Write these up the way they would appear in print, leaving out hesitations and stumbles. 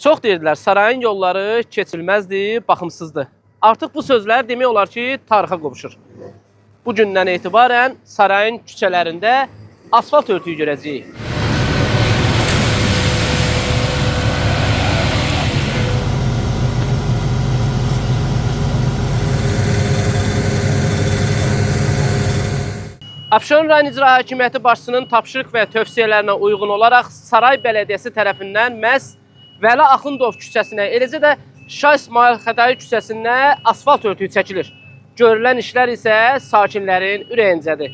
Çox deyirdilər, sarayın yolları keçilməzdir, baxımsızdır. Artıq bu sözlər demək olar ki, tarixa qovuşur. Bu gündən etibarən sarayın küçələrində asfalt örtüyü görəcəyik. Abşeron rayon İcra Hakimiyyəti başçısının tapşırıq və tövsiyələrinə uyğun olaraq Saray Bələdiyyəsi tərəfindən məhz Vəli Axundov küçəsinə, eləcə də Şah İsmayıl Xətai küçəsinə asfalt örtüyü çəkilir. Görülən işlər isə sakinlərin ürəyincədir.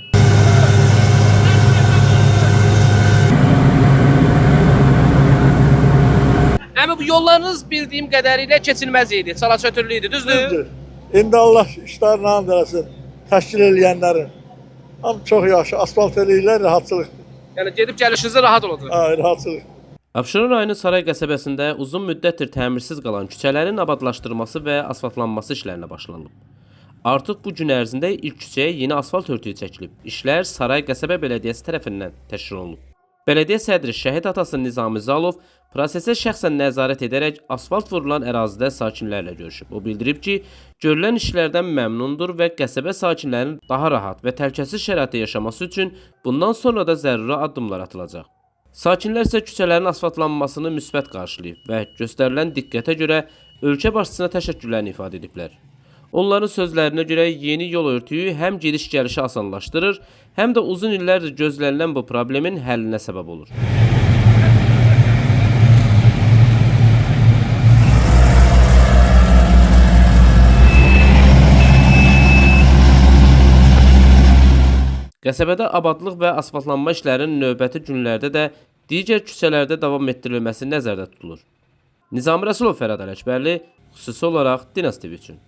Əmi, bu yollarınız bildiyim qədərilə keçilməz idi, çala-çötürlü idi, düzdür? İndi Allah işlərini hamd eləsin, təşkil eləyənlərin. Amma çox yaxşı, asfalt eləyirlər, rahatçılıqdır. Yəni gedib gəlişinizə rahat olacaq. Rahatçılıq. Abşeron rayonu Saray qəsəbəsində uzun müddətdir təmirsiz qalan küçələrin abadlaşdırılması və asfaltlanması işlərinə başlanılıb. Artıq bu gün ərzində ilk küçəyə yeni asfalt örtüyü çəkilib. İşlər Saray qəsəbə bələdiyyəsi tərəfindən təşkil olunub. Bələdiyyə sədri Şəhid atası Nizami Zalov prosesə şəxsən nəzarət edərək asfalt vurulan ərazidə sakinlərlə görüşüb. O bildirib ki, görülən işlərdən məmnundur və qəsəbə sakinlərinin daha rahat və təhlükəsiz şəraitdə yaşaması üçün bundan sonra da zəruri addımlar atılacaq. Sakinlər isə küçələrin asfaltlanmasını müsbət qarşılayıb və göstərilən diqqətə görə ölkə başçısına təşəkkürlərini ifadə ediblər. Onların sözlərinə görə yeni yol örtüyü həm gediş-gəlişi asanlaşdırır, həm də uzun illərdir gözlənilən bu problemin həllinə səbəb olur. Qəsəbədə abadlıq və asfaltlanma işlərinin növbəti günlərdə də digər küçələrdə davam etdirilməsi nəzərdə tutulur. Nizami Rəsulov, Fərad Ələkbərli, xüsusi olaraq Dinas TV üçün.